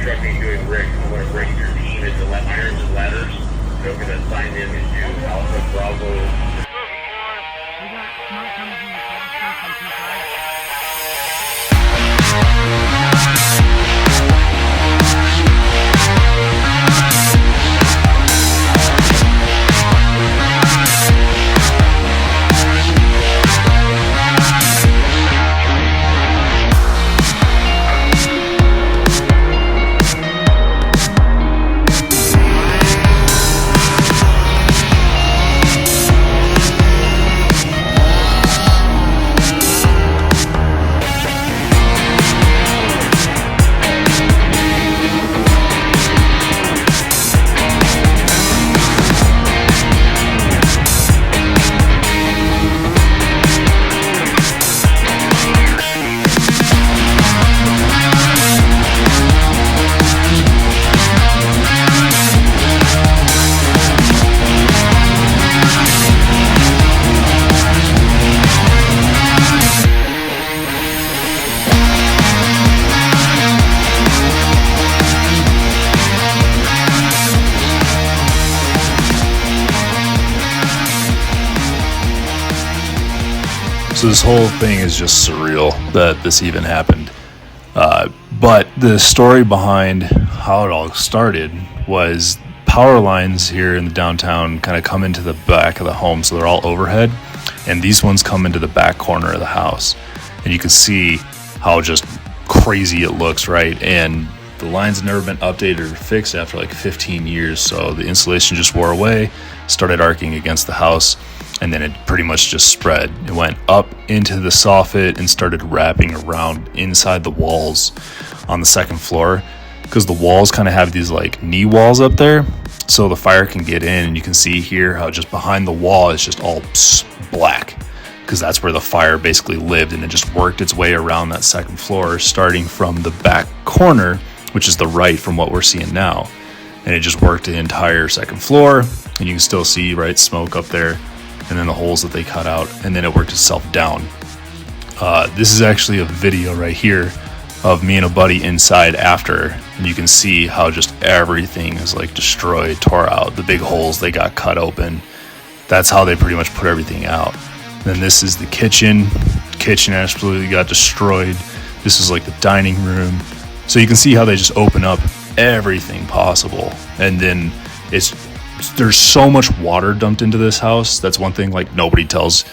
trust me doing Rick, I'm going to bring your team into irons and ladders. So we're going to sign them into Alpha Bravo. We got smoke coming from the cross from two sides. So this whole thing is just surreal that this even happened. But the story behind how it all started was power lines here in the downtown kind of come into the back of the home. So they're all overhead, and these ones come into the back corner of the house. And you can see how just crazy it looks, right? And the lines have never been updated or fixed after like 15 years. So the insulation just wore away, started arcing against the house. And then it pretty much just spread. It went up into the soffit and started wrapping around inside the walls on the second floor, because the walls kind of have these like knee walls up there, so the fire can get in. And you can see here how just behind the wall is just all black, because that's where the fire basically lived, and it just worked its way around that second floor, starting from the back corner, which is the right from what we're seeing now. And it just worked the entire second floor, and you can still see, right, smoke up there, and then the holes that they cut out, and then it worked itself down. This is actually a video right here of me and a buddy inside after, and you can see how just everything is like destroyed, tore out, the big holes they got cut open. That's how they pretty much put everything out. Then this is the kitchen. Kitchen absolutely got destroyed. This is like the dining room. So you can see how they just open up everything possible. And then there's so much water dumped into this house. That's one thing like nobody tells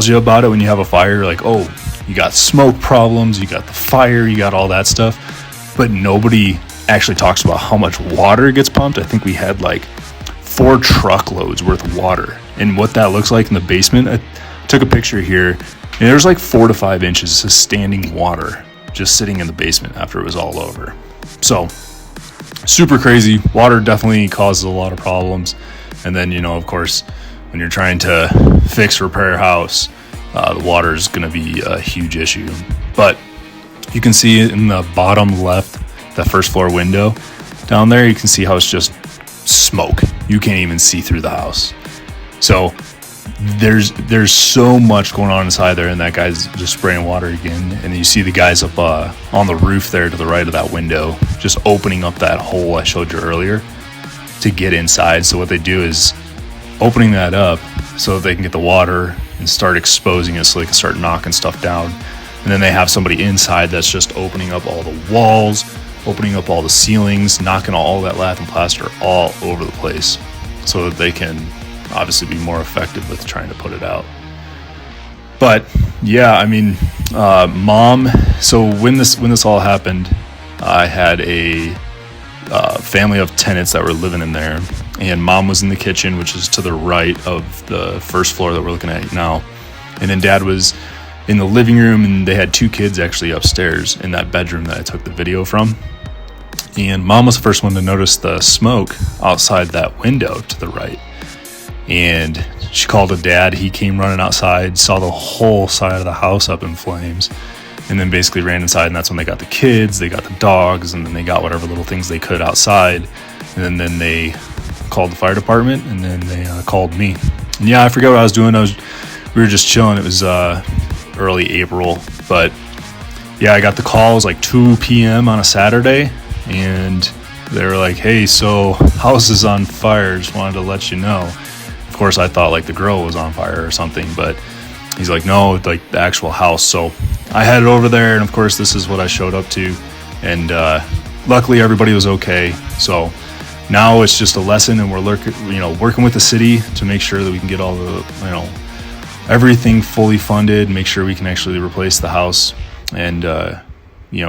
you about it when you have a fire. Like, oh, you got smoke problems, you got the fire, you got all that stuff, but nobody actually talks about how much water gets pumped. I think we had like 4 truckloads worth of water, and what that looks like in the basement. I took a picture here, and there's like 4 to 5 inches of standing water just sitting in the basement after it was all over. So super crazy. Water definitely causes a lot of problems. And then, you know, of course, when you're trying to repair a house, the water is going to be a huge issue. But you can see in the bottom left, that first floor window down there, you can see how it's just smoke. You can't even see through the house. So there's so much going on inside there, and that guy's just spraying water again. And you see the guys up on the roof there to the right of that window, just opening up that hole I showed you earlier to get inside. So what they do is opening that up so that they can get the water and start exposing it, so they can start knocking stuff down. And then they have somebody inside that's just opening up all the walls, opening up all the ceilings, knocking all that lath and plaster all over the place, so that they can obviously be more effective with trying to put it out. But yeah, I mean, mom, so when this all happened, I had a family of tenants that were living in there, and mom was in the kitchen, which is to the right of the first floor that we're looking at now. And then dad was in the living room, and they had 2 kids actually upstairs in that bedroom that I took the video from. And mom was the first one to notice the smoke outside that window to the right. And she called her dad. He came running outside, saw the whole side of the house up in flames, and then basically ran inside. And that's when they got the kids, they got the dogs, and then they got whatever little things they could outside. And then they called the fire department, and then they called me. And yeah, I forget what I was doing. We were just chilling. It was early April, but yeah, I got the call. It was like 2 p.m. on a Saturday, and they were like, hey, so house is on fire, just wanted to let you know. Of course, I thought like the grill was on fire or something, but he's like, no, like the actual house. So I headed over there, and of course this is what I showed up to, and luckily everybody was okay. So now it's just a lesson, and we're working with the city to make sure that we can get all the everything fully funded, make sure we can actually replace the house, and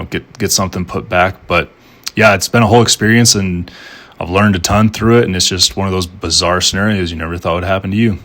get something put back. But yeah, it's been a whole experience, and I've learned a ton through it, and it's just one of those bizarre scenarios you never thought would happen to you.